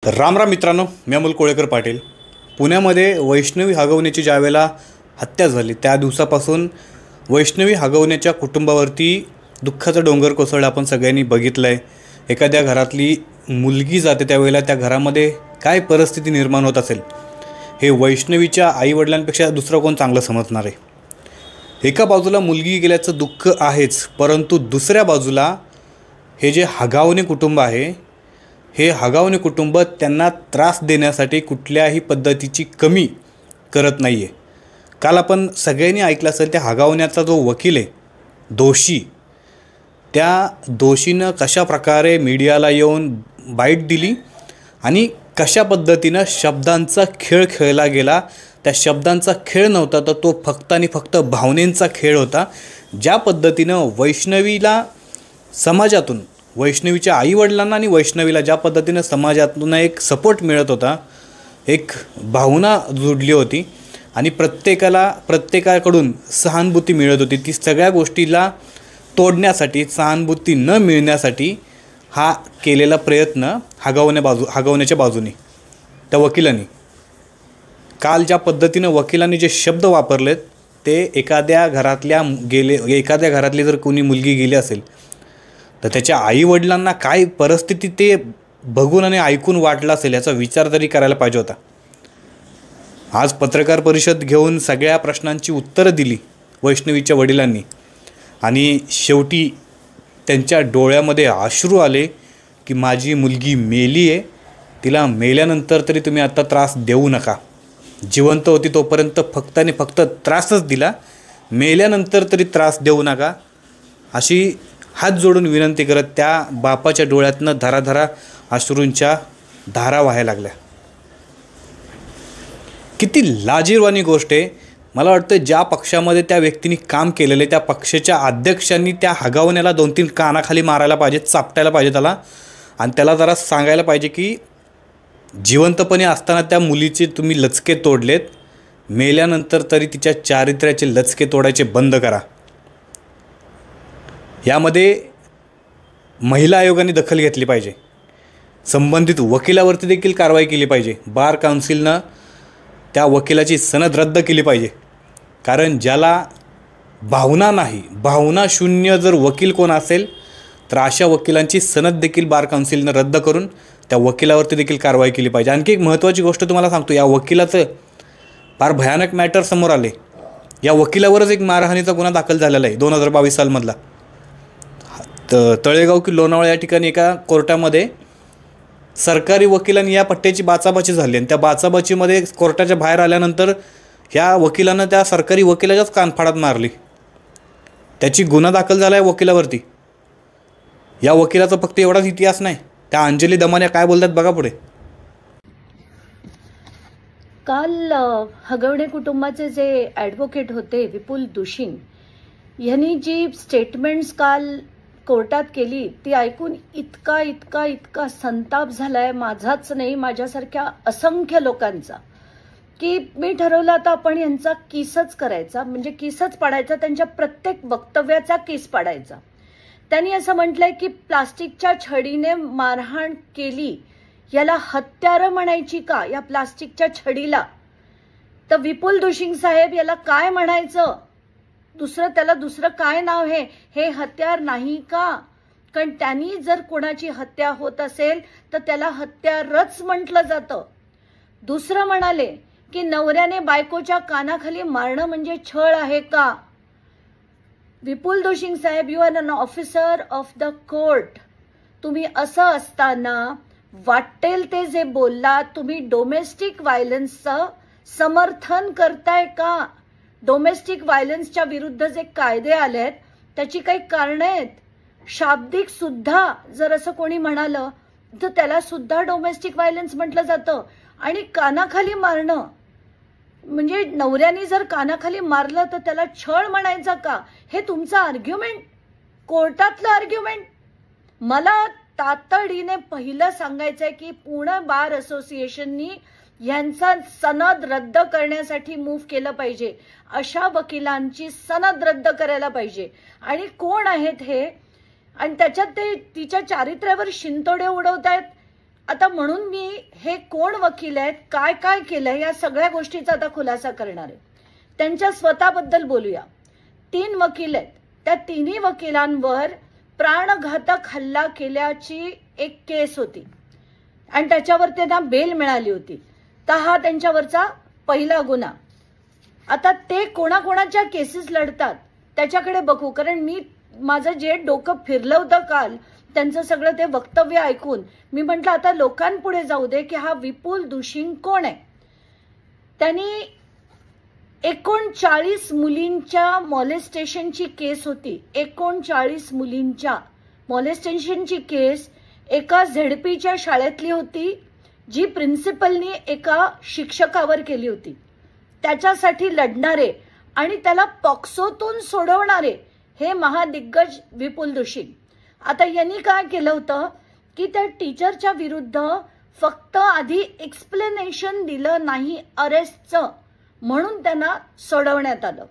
राम राम मित्रांनो, मी अमोल कोळेकर पाटील. पुण्यामध्ये वैष्णवी हगवण्याची ज्यावेळेला हत्या झाली त्या दिवसापासून वैष्णवी हगवण्याच्या कुटुंबावरती दुःखाचा डोंगर कोसळला. आपण सगळ्यांनी बघितलं आहे. एखाद्या घरातली मुलगी जाते त्यावेळेला त्या घरामध्ये काय परिस्थिती निर्माण होत असेल हे वैष्णवीच्या आईवडिलांपेक्षा दुसरं कोण चांगलं समजणार आहे. एका बाजूला मुलगी गेल्याचं दुःख आहेच, परंतु दुसऱ्या बाजूला हे जे हगावणे कुटुंब आहे, हे हगावणे कुटुंब त्यांना त्रास देण्यासाठी कुठल्याही पद्धतीची कमी करत नाही आहे. काल आपण सगळ्यांनी ऐकलं असेल त्या हगावण्याचा जो वकील आहे, दोषी, त्या दोषीनं कशा प्रकारे मीडियाला येऊन बाईट दिली आणि कशा पद्धतीनं शब्दांचा खेळ खेळला गेला. त्या शब्दांचा खेळ नव्हता तर तो फक्त आणि फक्त भावनेंचा खेळ होता. ज्या पद्धतीनं वैष्णवीला समाजातून, वैष्णवीच्या आईवडिलांना आणि वैष्णवीला ज्या पद्धतीनं समाजातून एक सपोर्ट मिळत होता, एक भावना जुडली होती आणि प्रत्येकाकडून सहानुभूती मिळत होती, ती सगळ्या गोष्टीला तोडण्यासाठी, सहानुभूती न मिळण्यासाठी हा केलेला प्रयत्न हगवण्याच्या बाजूने त्या वकिलांनी, काल ज्या पद्धतीनं वकिलांनी जे शब्द वापरलेत ते एखाद्या घरातली जर कोणी मुलगी गेली असेल तर त्याच्या आईवडिलांना काय परिस्थिती ते बघून आणि ऐकून वाटलं असेल याचा विचार तरी करायला पाहिजे होता. आज पत्रकार परिषद घेऊन सगळ्या प्रश्नांची उत्तरं दिली वैष्णवीच्या वडिलांनी आणि शेवटी त्यांच्या डोळ्यामध्ये अश्रू आले की माझी मुलगी मेली आहे, तिला मेल्यानंतर तरी तुम्ही आता त्रास देऊ नका. जिवंत होती तोपर्यंत फक्त आणि फक्त त्रासच दिला, मेल्यानंतर तरी त्रास देऊ नका अशी हात जोडून विनंती करत त्या बापाच्या डोळ्यातनं धराधरा अश्रूंच्या धारा वाहायला लागल्या. किती लाजिरवाणी गोष्ट आहे. मला वाटतं ज्या पक्षामध्ये त्या व्यक्तीने काम केलेलं आहे त्या पक्षाच्या अध्यक्षांनी त्या हगावण्याला 2-3 कानाखाली मारायला पाहिजे, चापटायला पाहिजे त्याला, आणि त्याला जरा सांगायला पाहिजे की जिवंतपणे असताना त्या मुलीचे तुम्ही लचके तोडलेत, मेल्यानंतर तरी तिच्या चारित्र्याचे लचके तोडायचे बंद करा. यामध्ये महिला आयोगाने दखल घेतली पाहिजे, संबंधित वकिलावरती देखील कारवाई केली पाहिजे, बार काउन्सिलनं त्या वकिलाची सनद रद्द केली पाहिजे. कारण ज्याला भावना नाही, भावना शून्य जर वकील कोण असेल तर अशा वकिलांची सनद देखील बार काउन्सिलनं रद्द करून त्या वकिलावरती देखील कारवाई केली पाहिजे. आणखी एक महत्त्वाची गोष्ट तुम्हाला सांगतो, या वकिलाचं फार भयानक मॅटर समोर आले. या वकिलावरच एक मारहाणीचा गुन्हा दाखल झालेला आहे 2022 सालमधला. तळेगाव की लोणावळा या ठिकाणी एका कोर्टामध्ये सरकारी वकिलांनी या पट्ट्याची बाचाबाची झाली आणि त्या बाचाबाचीमध्ये कोर्टाच्या बाहेर आल्यानंतर ह्या वकिलानं त्या सरकारी वकिलाच्याच कानफाडात मारली. त्याची गुन्हा दाखल झाला आहे वकिलावरती. या वकिलाचा फक्त एवढाच इतिहास नाही, त्या अंजली दमाने काय बोलतात बघा पुढे. काल हगवणे कुटुंबाचे जे ॲडव्होकेट होते विपुल दुशिंग यांनी जी स्टेटमेंट्स काल कोर्टात केली ती ऐकून इतका संताप झालाय माझाच नाही, माझ्यासारख्या असंख्य लोकांचा, की मी ठरवलं आता आपण यांचा केसच करायचा, म्हणजे केसच पाडायचा, त्यांच्या प्रत्येक वक्तव्याचा केस पाडायचा. त्यांनी असं म्हटलंय की प्लास्टिकच्या छडीने मारहाण केली याला हत्यारं म्हणायची का या प्लास्टिकच्या छडीला? तर विपुल दुशिंग साहेब याला काय म्हणायचं, त्याला दुसरं काय नाव आहे, हे हत्यार नाही का? कारण त्यांनी जर कोणाची हत्या होत असेल तर त्याला हत्यारच म्हटलं जातं. दुसरं म्हणाले की नवऱ्याने बायकोच्या कानाखाली मारणं म्हणजे छळ आहे का? विपुल दुशिंग साहेब, you are an officer of the court. तुम्ही असं असताना वाटेल ते जे बोलला, तुम्ही डोमेस्टिक व्हायलन्सचं समर्थन करताय का? डोमेस्टिक व्हायलन्सच्या विरुद्ध जे कायदे आले आहेत त्याची काही कारणं आहेत. शाब्दिक सुद्धा जर असं कोणी म्हणालं तर त्याला सुद्धा डोमेस्टिक व्हायलन्स म्हटलं जातं. आणि कानाखाली मारणं म्हणजे नवऱ्याने जर कानाखाली मारलं तर त्याला छळ म्हणायचा का? हे तुमचं आर्ग्युमेंट, कोर्टातलं आर्ग्युमेंट. मला तातडीने पहिलं सांगायचंय की पुणे बार असोसिएशननी यांचा सनद रद्द करण्यासाठी मूव्ह केलं पाहिजे. अशा वकिलांची सनद रद्द करायला पाहिजे. आणि कोण आहेत हे? आणि त्याच्यात ते तिच्या चारित्र्यावर शिंतोडे उडवतायत. आता म्हणून मी हे कोण वकील आहेत, काय काय केलंय, या सगळ्या गोष्टीचा आता खुलासा करणार आहे. त्यांच्या स्वतःबद्दल बोलूया. 3 वकील आहेत. त्या तिन्ही वकिलांवर प्राणघातक हल्ला केल्याची एक केस होती आणि त्याच्यावर त्यांना बेल मिळाली होती. तर हा त्यांच्यावरचा पहिला गुन्हा. आता ते कोणाकोणाच्या केसेस लढतात त्याच्याकडे बघू, कारण मी माझं जे डोकं फिरलं होतं काल त्यांचं सगळं ते वक्तव्य ऐकून मी म्हटलं आता लोकांपुढे जाऊ दे की हा विपुल दुशिंग कोण आहे. त्यांनी 39 मुलींच्या मॉलेस्टेशनची केस होती. 39 मुलींच्या मॉलेस्टेशनची केस एका झेडपीच्या शाळेतली होती, जी प्रिन्सिपलनी एका शिक्षकावर केली होती. त्याच्यासाठी लढणारे आणि त्याला पॉक्सोतून सोडवणारे हे महादिग्गज विपुल दुशिंग. आता यांनी काय केलं होतं की त्या टीचरच्या विरुद्ध फक्त आधी एक्सप्लेनेशन दिलं नाही अरेस्टचं, म्हणून त्यांना सोडवण्यात आलं.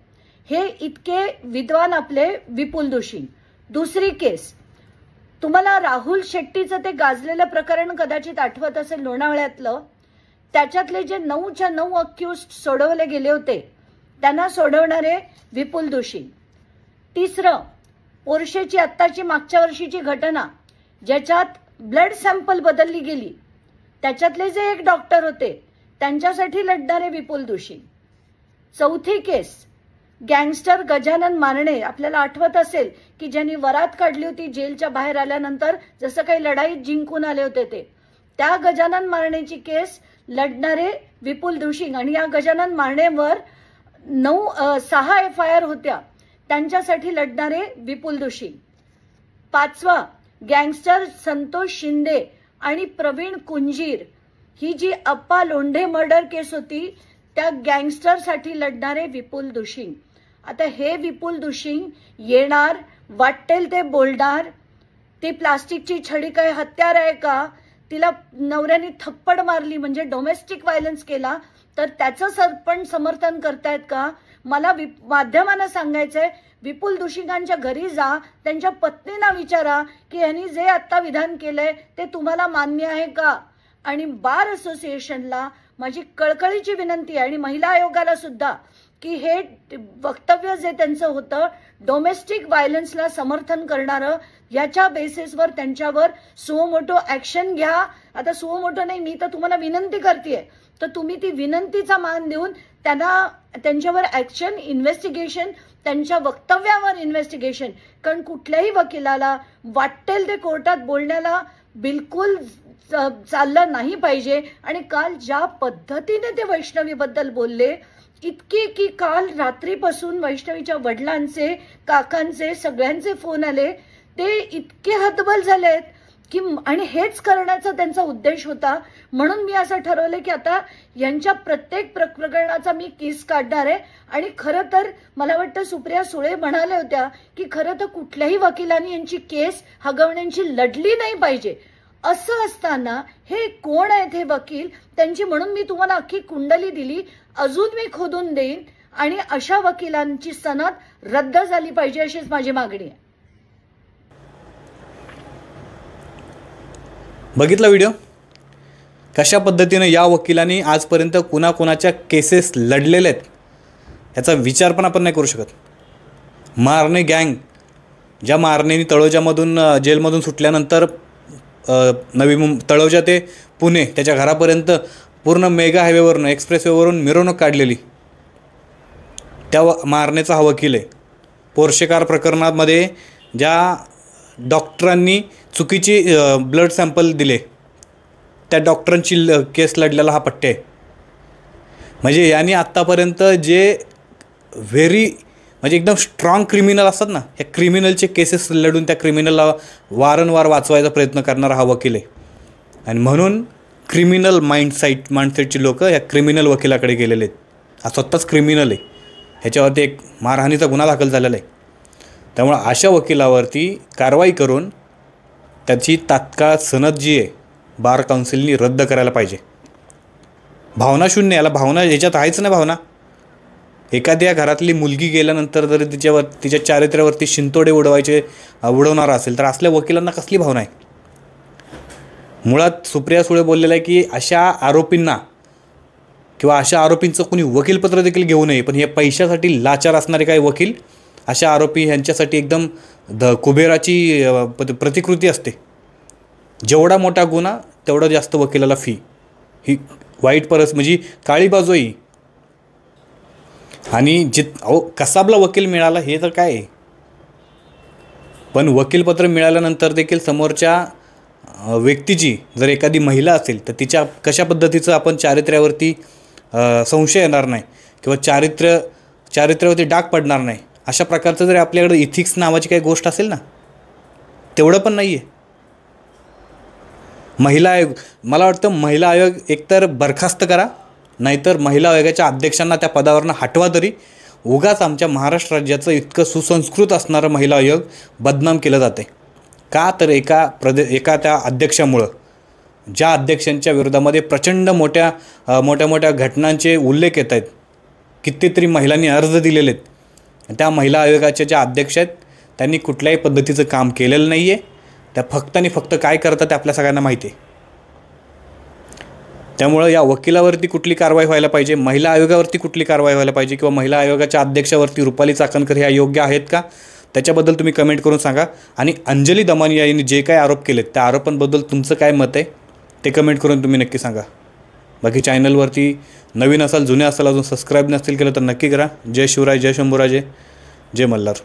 हे इतके विद्वान आपले विपुल दुशिंग. दुसरी केस, तुम्हाला राहुल शेट्टीचं ते गाजलेलं प्रकरण कदाचित आठवत असेल लोणावळ्यातलं. त्याच्यातले जे 9च्या 9 अक्युज्ड सोडवले गेले होते त्यांना सोडवणारे विपुल दुशिंग. तिसरं, पोर्शेची आत्ताची मागच्या वर्षीची घटना ज्याच्यात ब्लड सॅम्पल बदलली गेली, त्याच्यातले जे एक डॉक्टर होते त्यांच्यासाठी लढणारे विपुल दुशिंग. चौथी केस, गँगस्टर गजानन मारणे, आपल्याला आठवत असेल की ज्यांनी वरात काढली होती जेलच्या बाहेर आल्यानंतर, जसं काही लढाईत जिंकून आले होते ते, त्या गजानन मारणेची केस लढणारे विपुल दुशिंग. आणि या गजानन मारणेवर 6 FIR होत्या, त्यांच्यासाठी लढणारे विपुल दुशिंग. 5वा, गँगस्टर संतोष शिंदे आणि प्रवीण कुंजीर, ही जी अप्पा लोंढे मर्डर केस होती त्या गँगस्टरसाठी लढणारे विपुल दुशिंग. आता हे विपुल दुशिंग येणार, वाटेल ते बोलणार. ती प्लास्टिकची छडी काय हत्यार आहे का, तिला नवऱ्याने थप्पड मारली म्हणजे डोमेस्टिक व्हायलन्स केला तर त्याचं पण समर्थन करतायत का. मला माध्यमांना सांगायचंय, विपुल दुशिंगांच्या घरी जा, त्यांच्या पत्नींना विचारा की यांनी जे आता विधान केलंय ते तुम्हाला मान्य आहे का. आणि बार असोसिएशनला माझी कळकळीची विनंती आहे आणि महिला आयोगाला सुद्धा की हे वक्तव्य जे त्यांचं होतं डोमेस्टिक व्हायलन्सला समर्थन करणारं, याच्या बेसिसवर त्यांच्यावर सुमोटो ऍक्शन घ्या. आता सुमोटो नाही, मी तर तुम्हाला विनंती करतेय, तर तुम्ही ती विनंतीचा मान देऊन त्यांच्यावर ऍक्शन, इन्व्हेस्टिगेशन, त्यांच्या वक्तव्यावर इन्व्हेस्टिगेशन. कारण कुठल्याही वकिलाला वाटेल ते कोर्टात बोलण्याला बिलकुल चाललं नाही पाहिजे. आणि काल ज्या पद्धतीने ते वैष्णवीबद्दल बोलले, इतके की काल रात्रीपासून वैष्णवीच्या वडिलांचे, काकांचे, सगळ्यांचे फोन आले. ते इतके हतबल झालेत की, आणि हेच करण्याचा त्यांचा उद्देश होता. म्हणून मी असं ठरवलं की आता यांच्या प्रत्येक प्रकरणाचा मी केस काढणार आहे. आणि खरं तर मला वाटतं सुप्रिया सुळे म्हणाल्या होत्या की खरं तर कुठल्याही वकिलांनी यांची केस हगवण्यांची लढली नाही पाहिजे. असं असताना हे कोण आहेत हे वकील, त्यांची म्हणून मी तुम्हाला अख्खी कुंडली दिली, अजून मी खोदून देईन आणि अशा वकिलांची सनद रद्द झाली पाहिजे अशीच माझी मागणी आहे. बघितला व्हिडिओ, कशा पद्धतीने या वकिलांनी आजपर्यंत कुणाकुणाच्या केसेस लढलेल्या आहेत याचा विचार पण आपण नाही करू शकत. मारणे गँग, ज्या मारणेनी तळोजामधून जेलमधून सुटल्यानंतर तळोजा ते पुणे त्याच्या घरापर्यंत पूर्ण मेगा हायवेवरून, एक्सप्रेसवेवरून मिरवणूक काढलेली, त्या मारणेचा हा वकील आहे. पोर्शे कार प्रकरणामध्ये ज्या डॉक्टरांनी चुकीची ब्लड सॅम्पल दिले त्या डॉक्टरांची केस लढलेला हा पट्टे आहे. म्हणजे यांनी आत्तापर्यंत जे म्हणजे एकदम स्ट्रॉंग क्रिमिनल असतात ना, या क्रिमिनलचे केसेस लढून त्या क्रिमिनलला वारंवार वाचवायचा प्रयत्न करणारा हा वकील आहे. आणि म्हणून क्रिमिनल माइंडसेटची लोक या क्रिमिनल वकिलाकडे गेलेले आहेत. हा स्वतःच क्रिमिनल आहे, ह्याच्यावरती एक मारहाणीचा गुन्हा दाखल झालेला आहे. त्यामुळे अशा वकिलावरती कारवाई करून त्याची तात्काळ सनद जी आहे बार काउन्सिलनी रद्द करायला पाहिजे. भावनाशून्य, याला भावना ह्याच्यात आहेच नाही. भावना, एखाद्या घरातली मुलगी गेल्यानंतर जर तिच्या चारित्र्यावरती शिंतोडे उडवणारा असेल तर असल्या वकिलांना कसली भावना आहे. मुळात सुप्रिया सुळे बोललेलं आहे की अशा आरोपींना किंवा अशा आरोपींचं कोणी वकीलपत्र देखील घेऊ नये, पण हे पैशासाठी लाचार असणारे काही वकील अशा आरोपी ह्यांच्यासाठी एकदम कुबेराची प्रतिकृती असते. जेवढा मोठा गुन्हा तेवढा जास्त वकिलाला फी. ही वाईट म्हणजे काळी बाजू आहे. आणि कसाबला वकील मिळाला हे तर काय आहे, पण वकीलपत्र मिळाल्यानंतर देखील समोरच्या व्यक्तीची जर एखादी महिला असेल तर तिच्या कशा पद्धतीचं आपण चारित्र्यावरती संशय येणार नाही किंवा चारित्र्यावरती डाग पडणार नाही, अशा प्रकारचं जर आपल्याकडे इथिक्स नावाची काही गोष्ट असेल ना, तेवढं पण नाही आहे. महिला आयोग, मला वाटतं महिला आयोग एकतर बरखास्त करा, नाहीतर महिला आयोगाच्या अध्यक्षांना त्या पदावरनं हटवा. तरी उगाच आमच्या महाराष्ट्र राज्याचं इतकं सुसंस्कृत असणारं महिला आयोग बदनाम केलं जाते का? तर एका त्या अध्यक्षामुळं, ज्या अध्यक्षांच्या विरोधामध्ये प्रचंड मोठ्या घटनांचे उल्लेख येत आहेत. कितीतरी महिलांनी अर्ज दिलेले आहेत. त्या महिला आयोगाच्या ज्या अध्यक्ष आहेत त्यांनी कुठल्याही पद्धतीचं काम केलेलं नाही आहे. त्या फक्त काय करतात ते आपल्या सगळ्यांना माहिती आहे. त्यामुळं या वकिलावरती कुठली कारवाई व्हायला पाहिजे, महिला आयोगावरती कुठली कारवाई व्हायला पाहिजे किंवा महिला आयोगाच्या अध्यक्षावरती रुपाली चाकणकर ह्या योग्य आहेत का, त्याच्याबद्दल तुम्ही कमेंट करून सांगा. आणि अंजली दमानिया यांनी जे काही आरोप केलेत त्या आरोपांबद्दल तुमचं काय मत आहे ते कमेंट करून तुम्ही नक्की सांगा. बाकी चॅनलवरती नवीन असाल, जुने असाल, अजून सबस्क्राईब नसतील केलं तर नक्की करा. जय शिवराय, जय शंभूराजे, जय मल्हार.